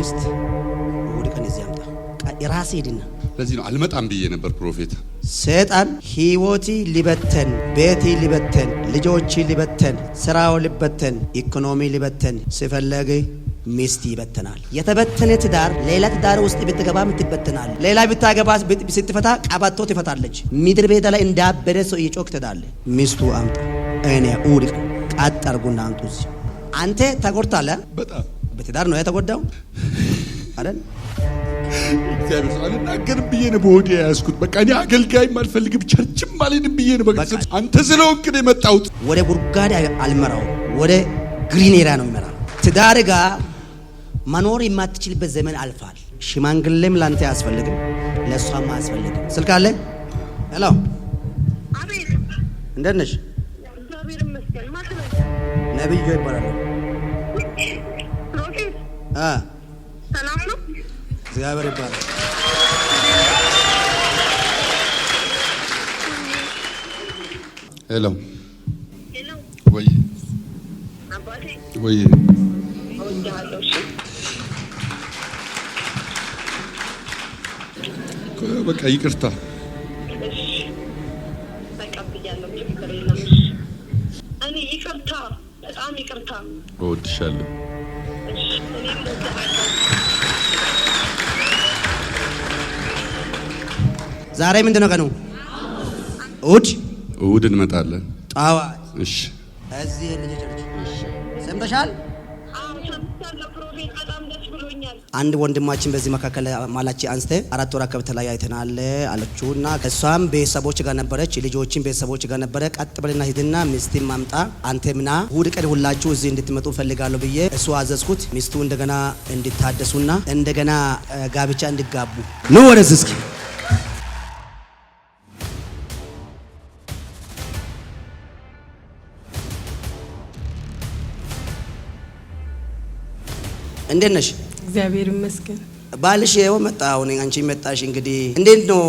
ሚስት እሑድ ቀን እዚህ አምጣ ራሴ ሄድና ለዚህ ነው አልመጣም ብዬ ነበር ፕሮፌት። ሰይጣን ህይወቲ ሊበተን፣ ቤቲ ሊበተን፣ ልጆች ሊበተን፣ ስራው ሊበተን፣ ኢኮኖሚ ሊበተን ሲፈልግ ሚስት ይበተናል። የተበተነ ትዳር ሌላ ትዳር ውስጥ ብትገባም ትበተናል። ሌላ ብታገባ ስትፈታ ቀበቶ ትፈታለች። ምድር ቤት ላይ እንዳበደ ሰው እየጮክ ትዳለ። ሚስቱ አምጣ እኔ እሑድ ቀን ቃጥ አርጉና አምጡ እዚህ። አንተ ተጎድታለህ። በጣም በትዳር ነው የተጎዳው አይደል? እግዚአብሔር ሰው አልናገርም ብዬ ነው በሆዴ ያዝኩት። በቃ እኔ አገልጋይም አልፈልግም ቸርችም አልሄድም ብዬ ነው። በቃ አንተ ስለሆንክ ነው የመጣሁት። ወደ ጉድጓድ አልመራው፣ ወደ ግሪን ኤሪያ ነው የሚመራ። ትዳር ጋር መኖር የማትችልበት ዘመን አልፋል። ሽማግሌም ላንተ አያስፈልግም፣ ለሷም አያስፈልግም። ስልክ አለ። ሄሎ አቤት፣ እንደት ነሽ? እግዚአብሔር ይመስገን። ማለት ነው ነብዩ ይባላል። ፕሮፌት ሰላም ነው? እግዚአብሔር ይባላል። ሄሎ ሄሎ፣ ወይ አባቴ ወይ ወንጃለሁ። እሺ በቃ ይቅርታ። እሺ ተቀብያለሁ። ችግር የለም። እኔ ይቅርታ፣ በጣም ይቅርታ። እወድሻለሁ። እሺ እኔም እወድሃለሁ። ዛሬ ምንድነው ቀኑ? እሑድ እሑድ እንመጣለን። ጠዋት እሺ እዚህ ልጅ ቸርች ሰምተሻል? አዎ ሰምቻለሁ ፕሮፌት፣ በጣም ደስ ብሎኛል። አንድ ወንድማችን በዚህ መካከል ማላቺ አንስተ 4 ወር አካባቢ ተለያይተናል አለችውና እሷም ቤተሰቦች ጋር ነበረች፣ ልጆችን ቤተሰቦች ጋር ነበረ። ቀጥ ብለና ሂድና ሚስትን ማምጣ አንተምና እሑድ ቀን ሁላችሁ እዚህ እንድትመጡ ፈልጋለሁ ብዬ እሱ አዘዝኩት። ሚስቱ እንደገና እንድታደሱና እንደገና ጋብቻ እንዲጋቡ ነው። ወደዚህ እስኪ እንዴት ነሽ? እግዚአብሔር ይመስገን። ባልሽ ይኸው መጣ። አሁን አንቺ መጣሽ። እንግዲህ እንዴት ነው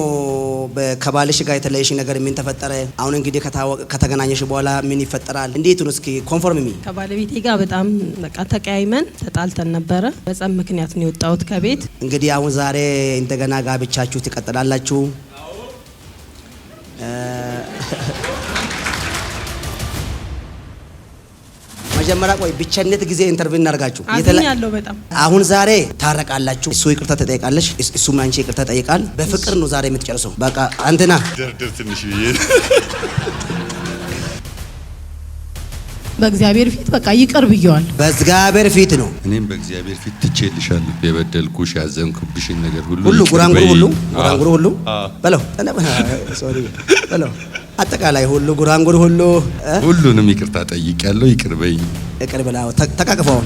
ከባልሽ ጋር የተለየሽ ነገር ምን ተፈጠረ? አሁን እንግዲህ ከተገናኘሽ በኋላ ምን ይፈጠራል? እንዴት ነው እስኪ ኮንፎርም ሚ ከባለቤቴ ጋር በጣም በቃ ተቀያይመን ተጣልተን ነበረ። በጸብ ምክንያት ነው የወጣሁት ከቤት። እንግዲህ አሁን ዛሬ እንደገና ጋብቻችሁ ትቀጥላላችሁ። መጀመሪያ ቆይ ብቻነት ጊዜ ኢንተርቪው እናርጋችሁ አዝኛለሁ በጣም። አሁን ዛሬ ታረቃላችሁ። እሱ ይቅርታ ተጠይቃለሽ፣ እሱም አንቺ ይቅርታ ጠይቃል። በፍቅር ነው ዛሬ የምትጨርሰው። በቃ አንተና ደርደር ትንሽ ብዬ በእግዚአብሔር ፊት በቃ ይቅር ብየዋል። በእግዚአብሔር ፊት ነው። እኔም በእግዚአብሔር ፊት ትቼልሻለሁ። የበደልኩሽ ያዘንኩብሽን ነገር ሁሉ ጉራንጉሩ ሁሉ በለው ሶሪ በለው አጠቃላይ ሁሉ ጉራንጉር ሁሉ ሁሉንም ይቅርታ ጠይቄያለሁ። ይቅር በይኝ። ይቅር ብላው ተቃቅፈው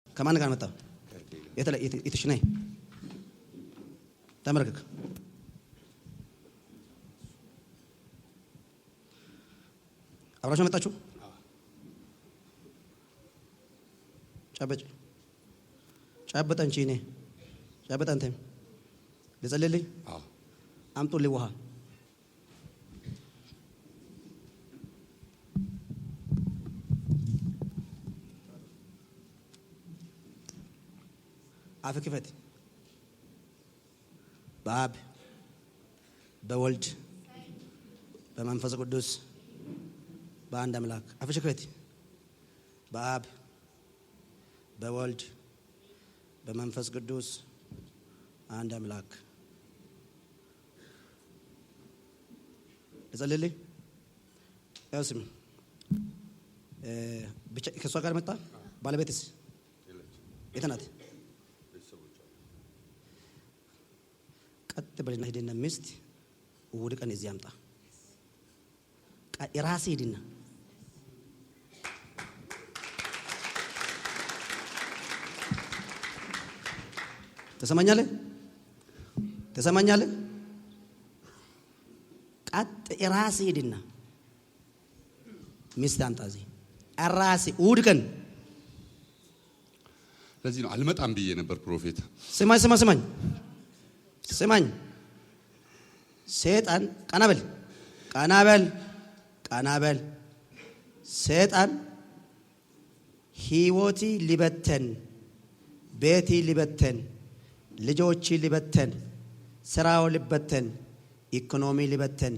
ከማን ጋር መጣ? የትሽ ነይ ተመልከክ። አብራችሁ መጣችሁ? ጨበጥ አንቺ ነይ ጨበጥ አንተ ልጸልልኝ? አምጡልኝ ውሃ። አፍ ክፈት። በአብ በወልድ በመንፈስ ቅዱስ በአንድ አምላክ። አፍሽ ክፈት። በአብ በወልድ በመንፈስ ቅዱስ አንድ አምላክ። ለጸልልኝ? ያውስም ብቻ ከሷ ጋር መጣ። ባለቤትስ የት ናት? ቀጥ ብለና ሂድና ሚስት እሑድ ቀን እዚህ አምጣ። ራሴ ሂድና ተሰማኛለህ? ቀጥ ራሴ ሂድና ሚስት አምጣ እዚህ ራሴ እሑድ ቀን። ለዚህ ነው አልመጣም ብዬ ነበር ፕሮፌት። ስማኝ ሰይጣን ቀና በል ሰይጣን ህይወቲ ሊበተን፣ ቤቲ ሊበተን፣ ልጆች ሊበተን፣ ስራው ሊበተን፣ ኢኮኖሚ ሊበተን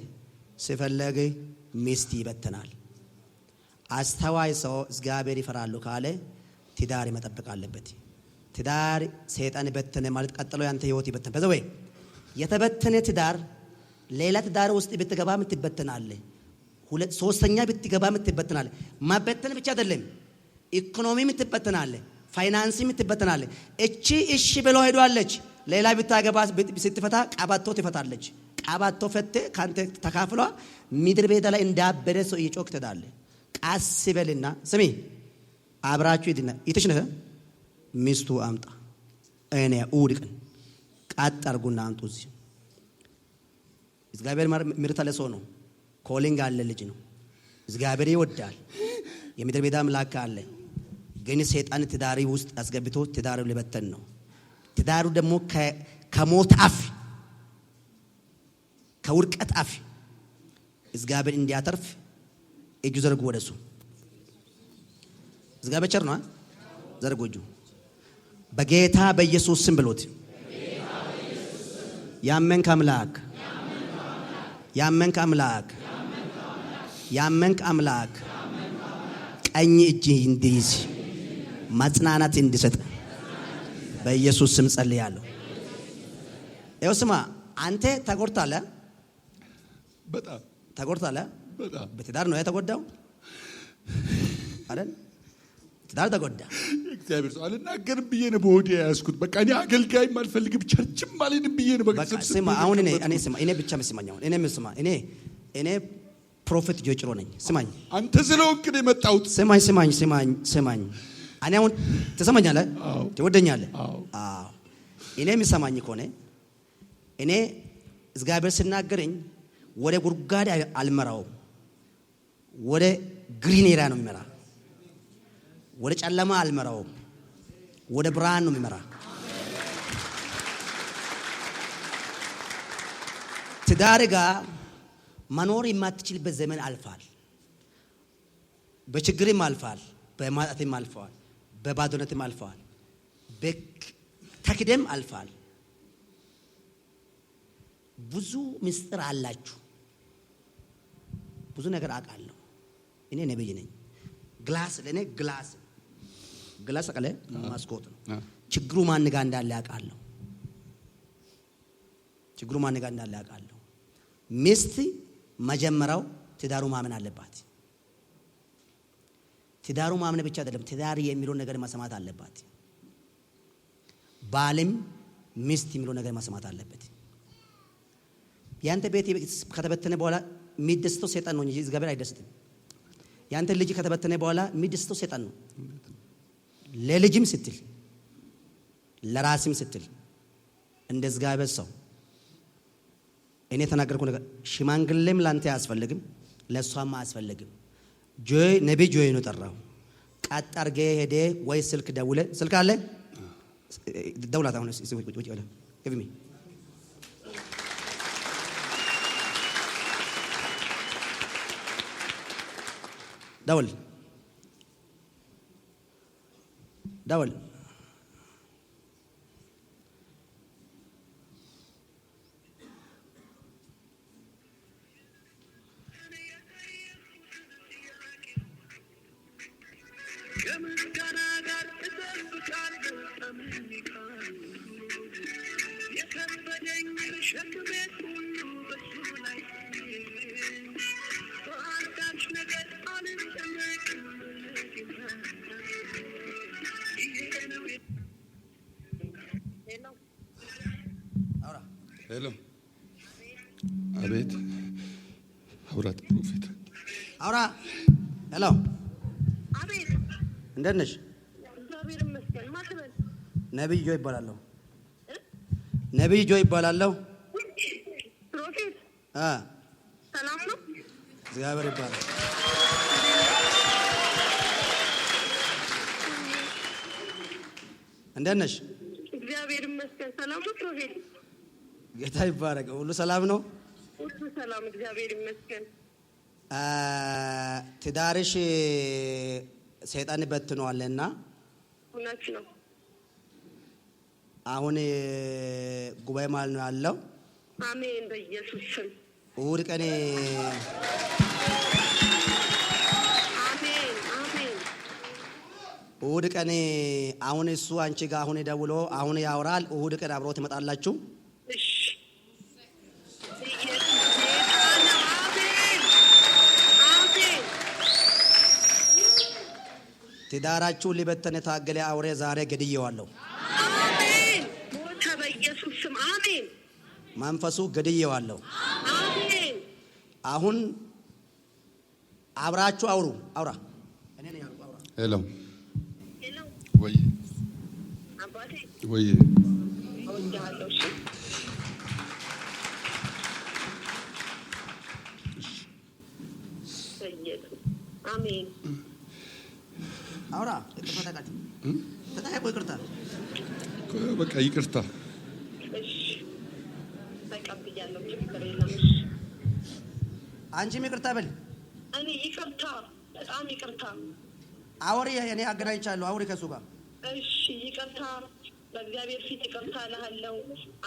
ሲፈለግ ሚስት ይበተናል። አስተዋይ ሰው እግዚአብሔር ይፈራሉ ካለ ትዳር መጠበቅ አለበት። ትዳር ሰይጣን በተነ ማለት ቀጥሎ ያንተ ህይወት ይበተን። በዛ ወይ የተበተነ ትዳር ሌላ ትዳር ውስጥ ብትገባ ምትበተናለ። ሁለት ሶስተኛ ብትገባ ምትበተናለ። ማበተን ብቻ አይደለም፣ ኢኮኖሚ ምትበተናለ፣ ፋይናንስ ምትበተናለ። እሺ ብሎ ሄዷለች። ሌላ ብታገባ ስትፈታ ቀባቶ ትፈታለች። ቀባቶ ፈተ ካንተ ተካፍሏ ምድር ቤት ላይ እንዳበደ ሰው እየጮክ ትዳለ። ቃስ በልና ስሚ አብራችሁ ይድና ይተሽነህ ሚስቱ አምጣ እኔ ኡድቅን ቃጥ አርጉና አምጡ። እዚህ እግዚአብሔር ምርታ ለሰው ነው። ኮሊንግ አለ፣ ልጅ ነው። እግዚአብሔር ይወዳል። የምድር ቤት አምላክ አለ። ግን ሰይጣን ትዳሪ ውስጥ አስገብቶ ትዳሩ ሊበተን ነው። ትዳሩ ደግሞ ከሞት አፍ ከውድቀት አፍ እግዚአብሔር እንዲያተርፍ እጁ ዘርጉ ወደሱ። እግዚአብሔር ቸር ነው። ዘርጉ እጁ በጌታ በኢየሱስ ስም ብሎት። ያመንክ አምላክ ያመንክ አምላክ ያመንክ አምላክ ቀኝ እጅ እንዲይዝ ማጽናናት እንዲሰጥ በኢየሱስ ስም ጸልያለሁ። ይኸው ስማ፣ አንተ ተጎድተሃል። በጣም ተጎድተሃል። በጣም በትዳር ነው የተጎዳው አይደል? ትዳር ተጎዳ። እግዚአብሔር ሰው አልናገርም ብዬ ነው በሆዴ ያዝኩት። በቃ እኔ አገልጋይም አልፈልግም ቸርችም አልሄድም ብዬ ነው። በቃ ስማ፣ አሁን እኔ ብቻ መስማኝ። አሁን እኔ ፕሮፌት ጆጭሮ ነኝ። ስማኝ፣ አንተ ስለወንክ ነው የመጣሁት። ስማኝ። እኔ አሁን ትሰማኛለህ? ትወደኛለህ? አዎ። እኔ የምሰማኝ ከሆነ እኔ እግዚአብሔር ሲናገረኝ ወደ ጉድጓድ አልመራውም፣ ወደ ግሪን ኤሪያ ነው የሚመራ። ወደ ጨለማ አልመራውም፣ ወደ ብርሃን ነው የሚመራ። ትዳር ጋር መኖር የማትችልበት ዘመን አልፋል። በችግርም አልፋል፣ በማጣትም አልፈዋል፣ በባዶነትም አልፈዋል፣ ተክደም አልፋል። ብዙ ምስጢር አላችሁ። ብዙ ነገር አውቃለሁ። እኔ ነብይ ነኝ። ግላስ ለኔ ግላስ አቀለ ማስኮት ነው። ችግሩ ማን ጋር እንዳለ ያውቃለሁ። ሚስት መጀመሪያው ትዳሩ ማመን አለባት። ትዳሩ ማመን ብቻ አይደለም፣ ትዳር የሚለውን ነገር መስማት አለባት። ባልም ሚስት የሚለውን ነገር መስማት አለበት። ያንተ ቤት ከተበተነ በኋላ የሚደስተው ሰይጣን ነው እንጂ እግዚአብሔር አይደስትም። ያንተ ልጅ ከተበተነ በኋላ የሚደስተው ሰይጣን ነው። ለልጅም ስትል ለራስም ስትል እንደ እግዚአብሔር ሰው እኔ ተናገርኩ ነገር ሽማግሌም ላንተ አያስፈልግም፣ ለሷም አያስፈልግም። ነብይ ጆይ ነው ጠራው። ቀጥ አርገ ሄደ ወይ ስልክ ደውለ ስልክ አለ ደውላት። አሁን ወጭ ወለ ግብሚ ደውል ሄሎ፣ አቤት። አውራት ፕሮፌት አውራ። ሄሎ፣ አቤት። እንደት ነሽ? እግዚአብሔር ይመስገን። ማክበል ነብይ ጆይ ይባላለሁ። ነብይ ጆይ ይባላለሁ። ፕሮፌት ሰላም ነው? እግዚአብሔር ይባላል። እንደት ነሽ? እግዚአብሔር ይመስገን። ሰላም ነው ፕሮፌት? ጌታ ይባረክ። ሁሉ ሰላም ነው? ሁሉ ሰላም፣ እግዚአብሔር ይመስገን። ትዳርሽ ሰይጣን በትኗልና እውነት ነው። አሁን ጉባኤ ማለት ነው ያለው። አሜን በኢየሱስ ስም እሑድ ቀን አሜን አሜን። እሑድ ቀን አሁን እሱ አንቺ ጋር አሁን ደውሎ አሁን ያወራል። እሑድ ቀን አብሮ ትመጣላችሁ። እሺ ትዳራችሁ ሊበተን የታገለ አውሬ ዛሬ ገድዬዋለሁ። አሜን ሞተ በኢየሱስ ስም አሜን። መንፈሱ ገድዬዋለሁ። አሜን። አሁን አብራችሁ አውሩ። አውራ እኔ ነኝ አውራ። ሄሎ ሄሎ ወይ አባቴ ወይ እወድሃለሁ። እሺ በኢየሱስ አሜን። አውራ ይቅርታ በቃ ይቅርታ። እሺ ተቀብያለሁ። ችግር የለም። አንቺም ይቅርታ በል። እኔ ይቅርታ፣ በጣም ይቅርታ። አውሪ እኔ አገናኝቻለሁ። አውሪ ከሱ ጋር። እሺ ይቅርታ፣ በእግዚአብሔር ፊት ይቅርታ እልሃለሁ።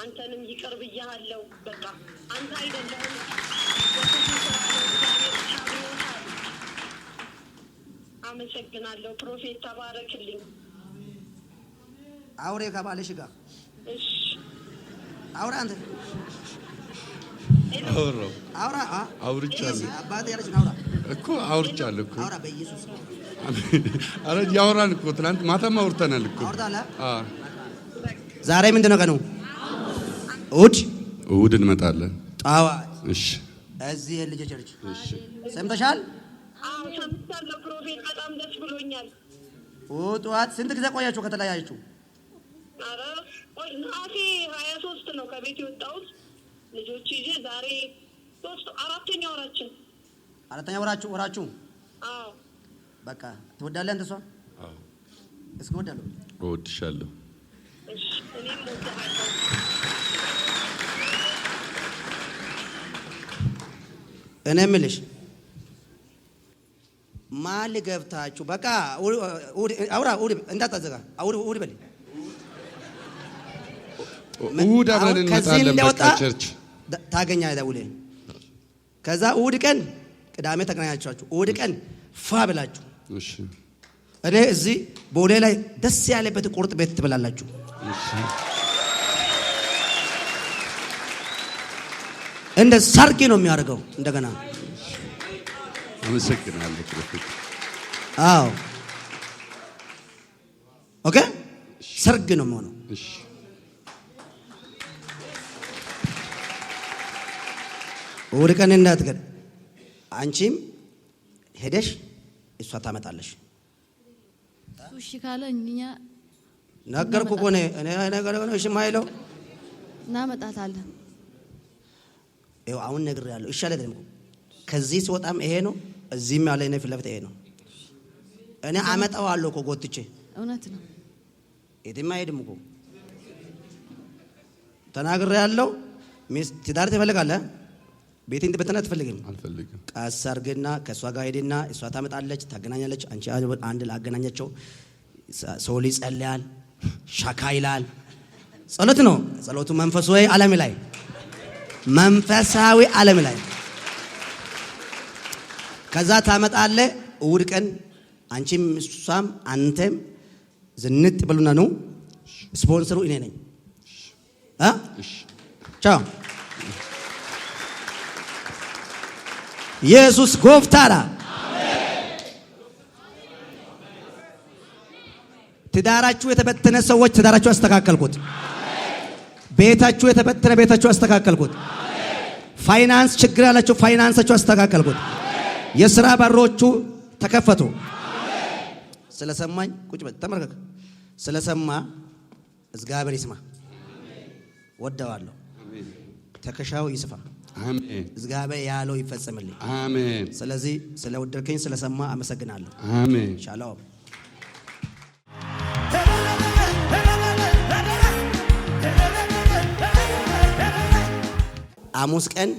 አንተንም ይቅር ብያለሁ። በቃ አንተ አይደለህም። አመሰግናለሁ። ፕሮፌት ተባረክልኝ። አውሬ ከባልሽ ጋር እሺ አውራ። አንተ አውራው አውራ አውርቻለሁ አባቴ ያለች አውራ እኮ አውርቻለሁ እኮ። አውራ በኢየሱስ አረ ያወራን እኮ ትናንት ማታም አውርተናል እኮ። አውርታላ። ዛሬ ምንድን ነው ቀኑ? እሑድ እንመጣለን። ጠዋት እሺ እዚህ ልጅ ቸርች እሺ ሰምተሻል? አዎ ሰምቻለሁ ፕሮፌት። በጣም ደስ ብሎኛል። ጠዋት ስንት ጊዜ ቆያችሁ ከተለያያችሁ? ኧረ ቆይ ነሐሴ 23 ነው ከቤት የወጣሁት ልጆች ይዤ። ዛሬ አራተኛ ወራችን። አራተኛ ወራችሁ? አዎ በቃ ትወዳለህ አንተ? እሷ? አዎ እስኪ እወዳለሁ። እወድሻለሁ። እሺ እኔም እወድሃለሁ። እኔ የምልሽ ማል ገብታችሁ በቃ አውራ እንዳታዘጋ እሑድ በል። እሑድ አብረን እንመጣለን። በቃ ቸርች ታገኛለህ ደውለህ። ከዛ እሑድ ቀን ቅዳሜ ተገናኛችሁ። እሑድ ቀን ፋ ብላችሁ እሺ እኔ እዚህ ቦሌ ላይ ደስ ያለበት ቁርጥ ቤት ትበላላችሁ። እሺ እንደ ሰርግ ነው የሚያደርገው እንደገና። አመሰግናለሁ ፕሮፌት። አዎ ኦኬ፣ ሰርግ ነው የሚሆነው። እሺ እሑድ ቀን እንዳትቀር። አንቺም ሄደሽ እሷ ታመጣለሽ። እሺ ካለ እኛ ነገርኩ እኮ እኔ ነገር ነው። እሺ ማይለው እናመጣታለን። ይኸው አሁን ነግሬያለሁ። እሺ አይደለም እኮ ከዚህ ሲወጣም ይሄ ነው፣ እዚህም ያለ እኔ ፊት ለፊት ይሄ ነው። እኔ አመጣዋለሁ እኮ ጎትቼ። እውነት ነው። የትም አይሄድም እኮ ተናግሬያለሁ። ሚስት ትዳር ትፈልጋለህ? ቤት እንድትበተን አትፈልግም? አልፈልግም። ቀስ አድርግና ከእሷ ጋር ሄድና እሷ ታመጣለች፣ ታገናኛለች። አንቺ አንድ ላገናኛቸው። ሰው ይጸልያል፣ ሻካ ይላል። ጸሎት ነው። ጸሎቱ መንፈሳዊ ዓለም ላይ ከዛ ታመጣለ። እሑድ ቀን አንቺም እሷም አንተም ዝንጥ ብሉና ነው። ስፖንሰሩ እኔ ነኝ። ቻው። ኢየሱስ ጎፍታራ ትዳራችሁ የተበተነ ሰዎች ትዳራችሁ አስተካከልኩት። ቤታችሁ የተበተነ ቤታችሁ አስተካከልኩት። ፋይናንስ ችግር ያላችሁ ፋይናንሳችሁ አስተካከልኩት። የሥራ በሮቹ ተከፈቱ። ስለሰማኝ ቁጭ በል ተመልከክ። ስለሰማ እግዚአብሔር ይስማ። ወደዋለሁ። ተከሻው ይስፋ። አሜን። እግዚአብሔር ያለው ይፈጸምልኝ። አሜን። ስለዚህ ስለወደድከኝ ስለሰማ አመሰግናለሁ። አሜን። ሻሎም። ሐሙስ ቀን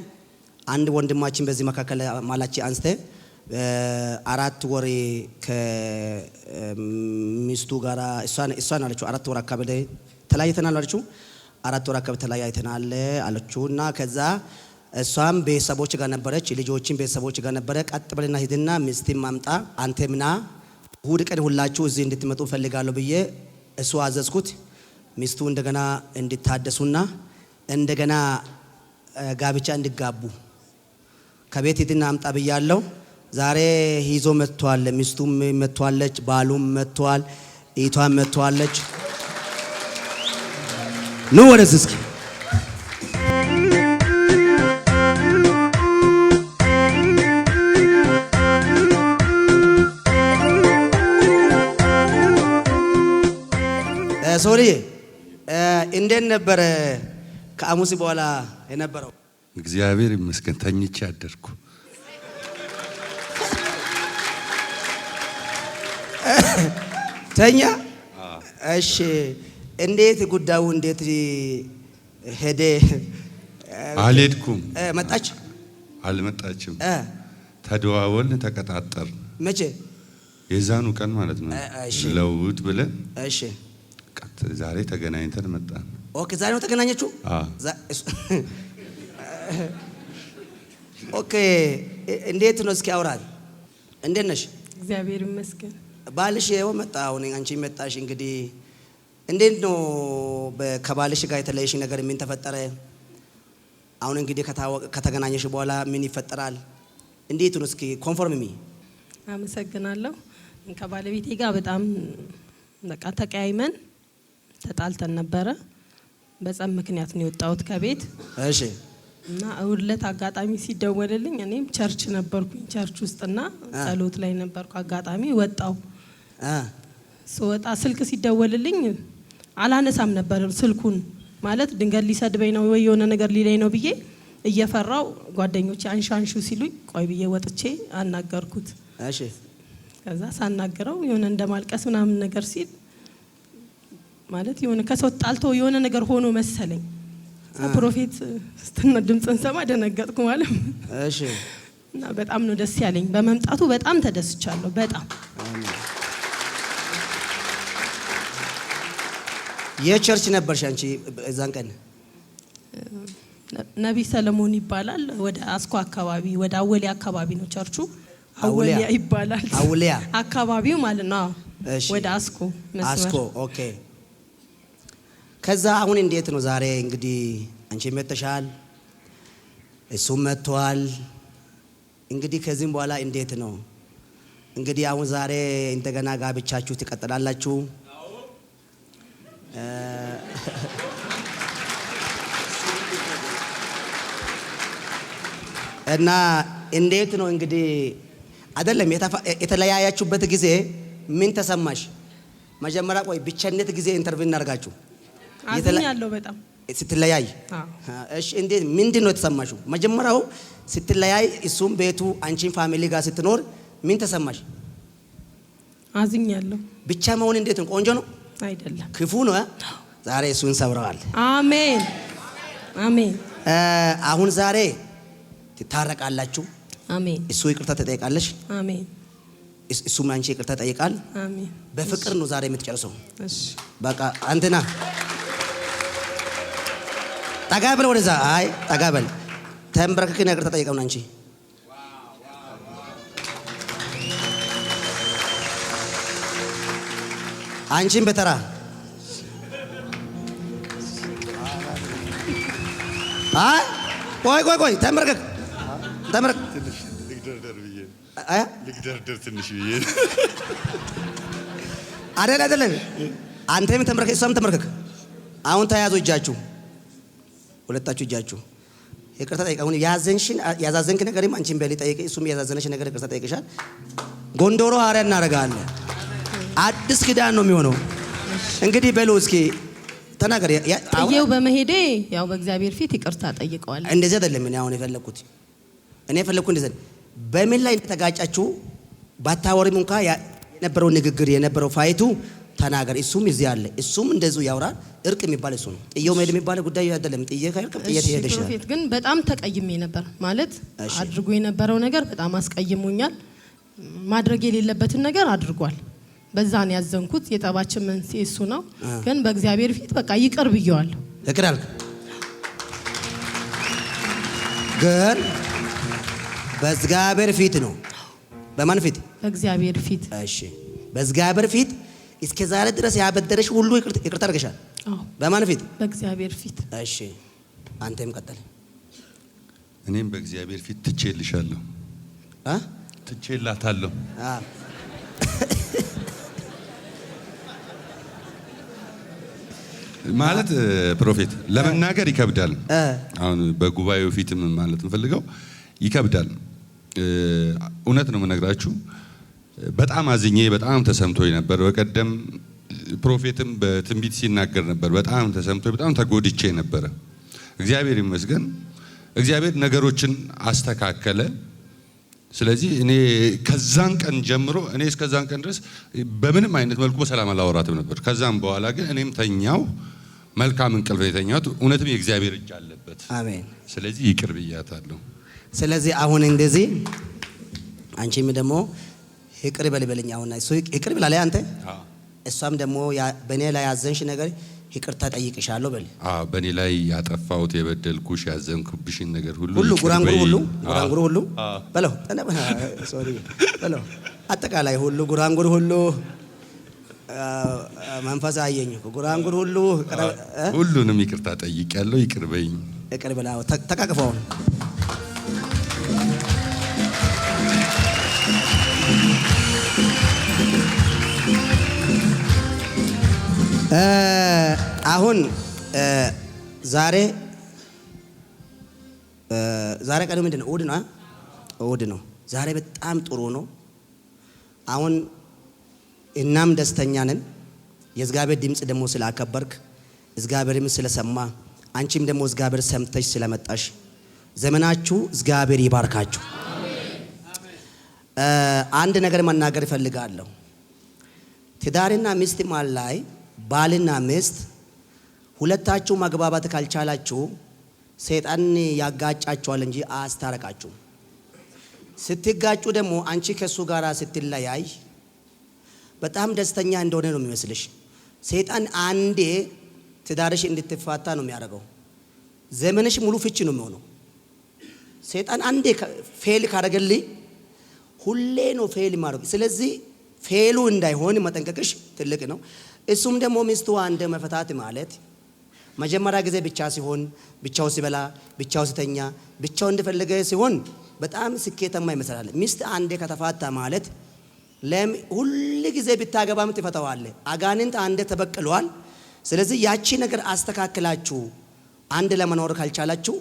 አንድ ወንድማችን በዚህ መካከል ማላች አንስተ 4 ወር ከሚስቱ ጋራ እሷን አለችው 4 ወር አካባቢ ተለያይተናል አለችው 4 ወር አካባቢ ተለያይተናል አለችውና ከዛ እሷም ቤተሰቦች ጋር ነበረች ልጆችን ቤተሰቦች ጋር ነበረ ቀጥ ብለና ሂድና ሚስትን ማምጣ አንተምና እሁድ ቀን ሁላችሁ እዚህ እንድትመጡ ፈልጋለሁ ብዬ እሱ አዘዝኩት ሚስቱ እንደገና እንድታደሱና እንደገና ጋብቻ እንድጋቡ ከቤት ሂድና አምጣ ብያለሁ ዛሬ ይዞ መጥቷል ሚስቱም መጥቷለች ባሉም መጥቷል እቷም መጥቷለች ኑ ወደዚህ እስኪ ሶሪ እንዴት ነበር ከአሙስ በኋላ የነበረው እግዚአብሔር ይመስገን ተኝቼ አደርኩ ተኛ እሺ እንዴት ጉዳዩ እንዴት ሄደ አልሄድኩም መጣች አልመጣችም ተደዋወልን ተቀጣጠር መቼ የዛኑ ቀን ማለት ነው ለውጥ ብለን እሺ ዛሬ ተገናኝተን መጣን ኦኬ ዛሬ ነው ተገናኘችሁ ኦኬ እንዴት ነው እስኪ አውራት እንዴት ነሽ እግዚአብሔር ይመስገን ባልሽ ይኸው መጣ አሁን አንቺ መጣሽ እንግዲህ እንዴት ነው ከባልሽ ጋር የተለየሽ ነገር ምን ተፈጠረ አሁን እንግዲህ ከተገናኘሽ በኋላ ምን ይፈጠራል እንዴት ነው እስኪ ኮንፎርም ሚ አመሰግናለሁ ከባለቤቴ ጋር በጣም በቃ ተቀያይመን ተጣልተን ነበረ በጸም ምክንያት ነው የወጣሁት ከቤት እሺ እና እውለት አጋጣሚ ሲደወልልኝ እኔም ቸርች ነበርኩኝ ቸርች ውስጥና ጸሎት ላይ ነበርኩ አጋጣሚ ወጣው ስወጣ ስልክ ሲደወልልኝ አላነሳም ነበር ስልኩን ማለት ድንገት ሊሰድበኝ ነው ወይ የሆነ ነገር ሊለኝ ነው ብዬ እየፈራው ጓደኞቼ አንሻንሹ ሲሉኝ ቆይ ብዬ ወጥቼ አናገርኩት እሺ ከዛ ሳናገረው የሆነ እንደማልቀስ ምናምን ነገር ሲል ማለት የሆነ ከሰው ጣልቶ የሆነ ነገር ሆኖ መሰለኝ ፕሮፌት ስተና ድምጽን ሰማ ደነገጥኩ ማለት እሺ እና በጣም ነው ደስ ያለኝ በመምጣቱ በጣም ተደስቻለሁ በጣም የቸርች ነበርሽ አንቺ እዛን ቀን ነብይ ሰለሞን ይባላል ወደ አስኮ አካባቢ ወደ አወሊያ አካባቢ ነው ቸርቹ አወሊያ ይባላል አወሊያ አካባቢው ማለት ነው ወደ አስኮ መስመር አስኮ ኦኬ ከዛ አሁን እንዴት ነው ዛሬ እንግዲህ አንቺ መተሻል እሱም መጥቷል እንግዲህ ከዚህም በኋላ እንዴት ነው እንግዲህ አሁን ዛሬ እንደገና ጋብቻችሁ ትቀጥላላችሁ እና እንዴት ነው እንግዲህ አይደለም የተለያያችሁበት ጊዜ ምን ተሰማሽ መጀመሪያ ቆይ ብቻነት ጊዜ ኢንተርቪው እናርጋችሁ አዝኛለሁ በጣም ስትለያይ እሺ እንዴት ምንድነው የተሰማሽው መጀመሪያው ስትለያይ እሱም ቤቱ አንቺን ፋሚሊ ጋር ስትኖር ምን ተሰማሽ አዝኛለሁ ብቻ መሆን እንዴት ነው ቆንጆ ነው አይደለም ክፉ ነው ዛሬ እሱን ሰብረዋል አሜን አሜን አሁን ዛሬ ትታረቃላችሁ አሜን እሱ ይቅርታ ተጠይቃለሽ አሜን እሱም አንቺ ይቅርታ ጠይቃል አሜን በፍቅር ነው ዛሬ የምትጨርሰው እሺ በቃ አንተና ታጋበል ወደዛ አይ ታጋበል ተንበረከክ ነገር ተጠይቀው አንቺ አንቺን በተራ አይ ቆይ ተንበረከክ ትንሽ ልግደርደር ትንሽ ብዬ አይደለም አንተም ተንበረከክ እሷም ተንበረከክ አሁን ተያዙ እጃችሁ ሁለታችሁ እጃችሁ ይቅርታ ጠይቀው ያዛዘንክ ነገርም አንቺን በሊ ጠይቀ እሱም ያዛዘነሽ ነገር ይቅርታ ጠይቀሻል ጎንዶሮ ሐዋርያ እናረጋለን አዲስ ኪዳን ነው የሚሆነው እንግዲህ በሉ እስኪ ተናገር ጥዬው በመሄዴ ያው በእግዚአብሔር ፊት ይቅርታ ጠይቀዋል እንደዚህ አይደለም እኔ አሁን የፈለኩት እንደዚህ በምን ላይ ተጋጫችሁ ባታወሪም እንኳን የነበረው ንግግር የነበረው ፋይቱ ተናገር። እሱም እዚህ አለ። እሱም እንደዚሁ ያወራል። እርቅ የሚባል እሱ ነው። ጥየው መሄድ የሚባል ጉዳይ አይደለም። ጥየ ካልክ ጥየ ትሄደሽ። ፕሮፌት ግን በጣም ተቀይሜ ነበር ማለት አድርጎ የነበረው ነገር በጣም አስቀይሞኛል። ማድረግ የሌለበትን ነገር አድርጓል። በዛ ነው ያዘንኩት። የጠባችን መንስኤ እሱ ነው። ግን በእግዚአብሔር ፊት በቃ ይቅር ብየዋለሁ። ይቅር አልክ ግን በእግዚአብሔር ፊት ነው። በማን ፊት? በእግዚአብሔር ፊት። እሺ በእግዚአብሔር ፊት እስከ ዛሬ ድረስ ያበደረሽ ሁሉ ይቅርታ አድርገሻል? አዎ። በማን ፊት? በእግዚአብሔር ፊት። እሺ አንተም ቀጥል። እኔም በእግዚአብሔር ፊት ትቼልሻለሁ። ትቼላታለሁ። ማለት ፕሮፌት ለመናገር ይከብዳል። አሁን በጉባኤው ፊትም ማለት እንፈልገው ይከብዳል። እውነት ነው የምነግራችሁ። በጣም አዝኜ በጣም ተሰምቶኝ ነበር። በቀደም ፕሮፌትም በትንቢት ሲናገር ነበር። በጣም ተሰምቶኝ በጣም ተጎድቼ ነበረ። እግዚአብሔር ይመስገን፣ እግዚአብሔር ነገሮችን አስተካከለ። ስለዚህ እኔ ከዛን ቀን ጀምሮ እኔ እስከዛን ቀን ድረስ በምንም አይነት መልኩ በሰላም አላወራትም ነበር። ከዛም በኋላ ግን እኔም ተኛው፣ መልካም እንቅልፍ የተኛሁት። እውነትም የእግዚአብሔር እጅ አለበት። አሜን። ስለዚህ ይቅር ብያታለሁ። ስለዚህ አሁን እንደዚህ አንቺም ደግሞ ይቅር በልበልኝ። አሁን እሱ ይቅር ብላለች አንተ፣ እሷም ደግሞ በእኔ ላይ ያዘንሽ ነገር ይቅርታ ጠይቅሻለሁ በል። በእኔ ላይ ያጠፋሁት የበደልኩሽ ያዘንኩብሽን ነገር ሁሉ ጉራንጉሩ ሁሉ በለው ሶሪ በለው አጠቃላይ ሁሉ ጉራንጉሩ ሁሉ መንፈስ አየኝ ጉራንጉሩ ሁሉ ሁሉንም ይቅርታ ጠይቄያለሁ። ይቅር በይኝ። ይቅር ብላ ተቃቅፈው አሁን ዛሬ ቀኑ ምንድን ነው? እሑድ ነው። ዛሬ በጣም ጥሩ ነው። አሁን እናም ደስተኛ ነን። የእግዚአብሔር ድምፅ ደግሞ ስላከበርክ እግዚአብሔርም ስለሰማ አንቺም ደግሞ እግዚአብሔር ሰምተሽ ስለመጣሽ ዘመናችሁ እግዚአብሔር ይባርካችሁ። አንድ ነገር መናገር እፈልጋለሁ። ትዳርና ሚስት መሃል ላይ ባልና ሚስት ሁለታችሁ መግባባት ካልቻላችሁ ሰይጣን ያጋጫችኋል እንጂ አያስታርቃችሁም። ስትጋጩ ደግሞ አንቺ ከሱ ጋር ስትለያይ በጣም ደስተኛ እንደሆነ ነው የሚመስልሽ። ሰይጣን አንዴ ትዳርሽ እንድትፋታ ነው የሚያደርገው። ዘመንሽ ሙሉ ፍቺ ነው የሚሆነው። ሰይጣን አንዴ ፌል ካደረገልኝ ሁሌ ነው ፌል ማድረግ። ስለዚህ ፌሉ እንዳይሆን መጠንቀቅሽ ትልቅ ነው። እሱም ደግሞ ሚስቱ አንድ መፈታት ማለት መጀመሪያ ጊዜ ብቻ ሲሆን ብቻው ሲበላ ብቻው ሲተኛ ብቻው እንደፈለገ ሲሆን በጣም ስኬታማ ይመስላል። ሚስት አንዴ ከተፋታ ማለት ሁሉ ጊዜ ብታገባም ትፈታዋለ። አጋንንት አንዴ ተበቅሏል። ስለዚህ ያቺ ነገር አስተካክላችሁ አንድ ለመኖር ካልቻላችሁ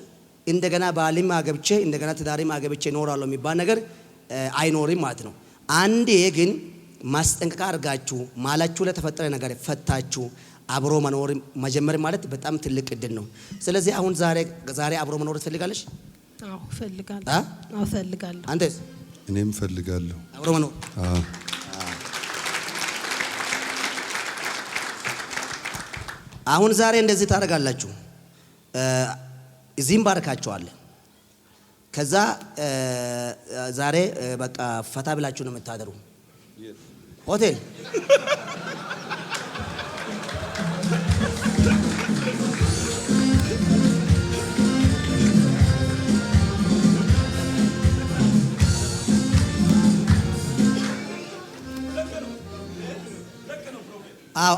እንደገና ባልም አገብቼ እንደገና ትዳርም አገብቼ እኖራለሁ የሚባል ነገር አይኖርም ማለት ነው። አንዴ ግን ማስጠንቀቂያ አድርጋችሁ ማላችሁ ለተፈጠረ ነገር ፈታችሁ አብሮ መኖር መጀመር ማለት በጣም ትልቅ እድል ነው። ስለዚህ አሁን ዛሬ አብሮ መኖር ትፈልጋለሽ? አዎ እፈልጋለሁ። አንተስ? እኔም እፈልጋለሁ አብሮ መኖር። አሁን ዛሬ እንደዚህ ታደርጋላችሁ። እዚህም ባርካችኋለሁ። ከዛ ዛሬ በቃ ፈታ ብላችሁ ነው የምታደሩ። ሆቴል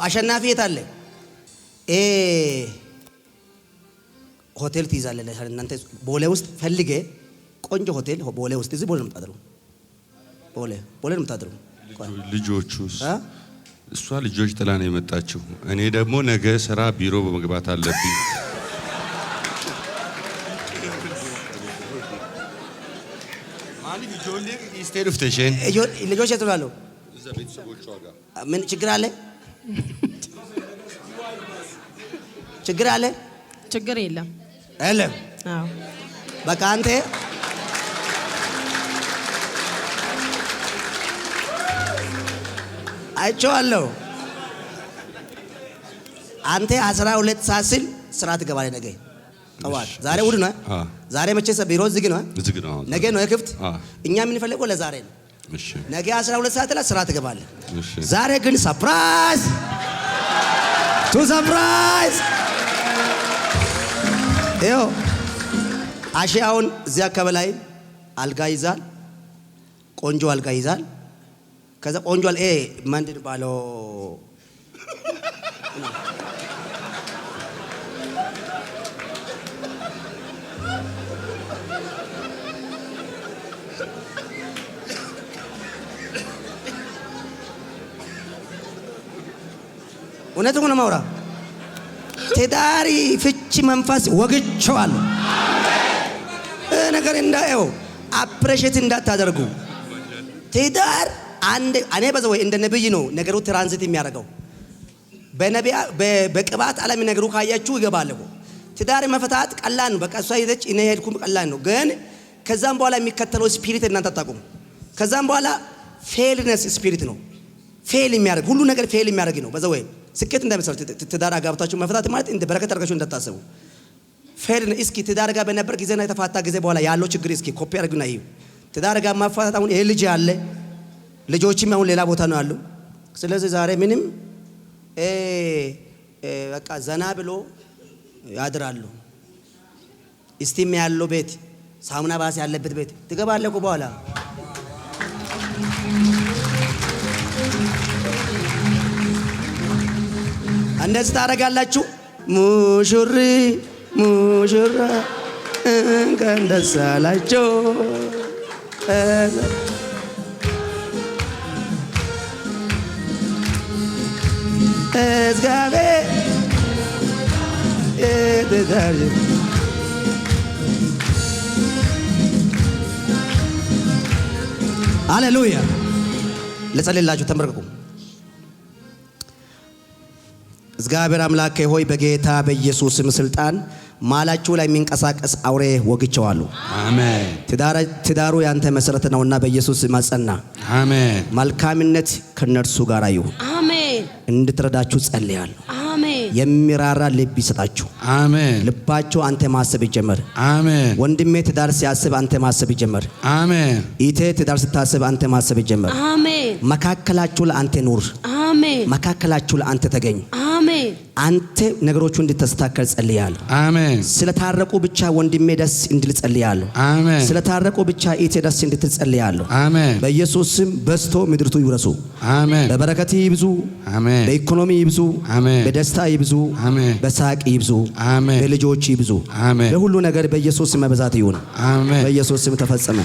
አሸናፊ የት አለ? ሆቴል ትይዛለህ እናንተ ቦሌ ውስጥ ፈልጌ ቆንጆ ሆቴል ቦሌ ውስጥ እዚህ ቦሌ ነው የምታድሩ። ቦሌ ነው የምታድሩ። ልጆቹስ? እሷ ልጆች ጥላ ነው የመጣችው። እኔ ደግሞ ነገ ስራ ቢሮ በመግባት አለብኝ። ልጆች የት ነው? ምን ችግር አለ? ችግር አለ? ችግር የለም። አዎ በቃ አንተ አይቼዋለሁ። አንተ 12 ሰዓት ሲል ስራ ትገባለህ። ነገ ጠዋት ዛሬ እሑድ ነው። ዛሬ መቼስ ቢሮ ዝግ ነው። ነገ ነው የክፍት። እኛ የምንፈልገው ለዛሬ ነው። ነገ 12 ሰዓት ላይ ስራ ትገባለህ። ዛሬ ግን ሰርፕራይዝ ቱ ሰርፕራይዝ። ይኸው አሺያውን እዚያ አካባቢ ላይ አልጋ ይዛል። ቆንጆ አልጋ ይዛል። ከዛ ቆንጆ ምንድን ባለው እውነት ሆነ ማውራ ትዳሪ ፍቺ መንፈስ ወግቸዋል። ነገር እንዳየው አፕሬሽት እንዳታደርጉ። ትዳር አንድ እኔ በዘው እንደ ነብይ ነው ነገሩ ትራንዚት የሚያደርገው። በነቢያ በቅባት ዓለም ነገሩ ካያችሁ ይገባል እኮ። ትዳር መፈታት ቀላል ነው። በቃ እሷ ሄደች እኔ ሄድኩም ቀላል ነው። ግን ከዛም በኋላ የሚከተለው ስፒሪት እናንተ አታውቁም። ከዛም በኋላ ፌልነስ ስፒሪት ነው። ፌል የሚያደርግ ሁሉ ነገር ፌል የሚያደርግ ነው። በዘው ስኬት እንዳይመስል ትዳር አጋብታችሁ መፈታት ማለት እንደ በረከት አድርጋችሁ እንዳታስቡ። ፌል እስኪ ትዳር ጋር በነበር ጊዜና የተፋታ ጊዜ በኋላ ያለው ችግር እስኪ ኮፒ አድርጉና እዩ። ትዳር ጋር ማፋታት አሁን ይሄ ልጅ ያለ ልጆችም አሁን ሌላ ቦታ ነው ያለው። ስለዚህ ዛሬ ምንም በቃ ዘና ብሎ ያድራሉ። እስቲም ያለው ቤት ሳሙና ባስ ያለበት ቤት ትገባለህ በኋላ እንደዚህ ታደርጋላችሁ። ሙሽሪ ሙሽራ እንኳን ደስ አላችሁ። እግዚአብሔር የትዳር ሃሌሉያ። ልጸልላችሁ፣ ተንበርክኩ። እግዚአብሔር አምላኬ ሆይ በጌታ በኢየሱስ ስም ስልጣን ማላችሁ ላይ የሚንቀሳቀስ አውሬ ወግቸዋለሁ። አሜን። ትዳሩ ያንተ መሰረት ነውና በኢየሱስ ስም አጸና። አሜን። መልካምነት ከነርሱ ጋር ይሁን። አሜን። እንድትረዳችሁ ጸልያለሁ። አሜን። የሚራራ ልብ ይሰጣችሁ። አሜን። ልባችሁ አንተ ማሰብ ይጀምር። አሜን። ወንድሜ ትዳር ሲያስብ አንተ ማሰብ ይጀምር። አሜን። ኢቴ ትዳር ስታስብ አንተ ማሰብ ይጀምር። አሜን። መካከላችሁ ለአንተ ኑር። አሜን። መካከላችሁ ለአንተ ተገኝ። አሜን። አንተ ነገሮቹ እንድትስተካከል ጸልያለሁ። አሜን። ስለታረቁ ብቻ ወንድሜ ደስ እንድል ጸልያለሁ። አሜን። ስለታረቁ ብቻ ኢቴ ደስ እንድትል ጸልያለሁ። አሜን። በኢየሱስ ስም በስቶ ምድርቱ ይውረሱ። አሜን። በበረከት ይብዙ። አሜን። በኢኮኖሚ ይብዙ። አሜን። በደስታ ይብዙ። አሜን። በሳቅ ይብዙ። አሜን። በልጆች ይብዙ። አሜን። በሁሉ ነገር በኢየሱስ ስም መብዛት ይሁን። አሜን። በኢየሱስ ስም ተፈጸመ።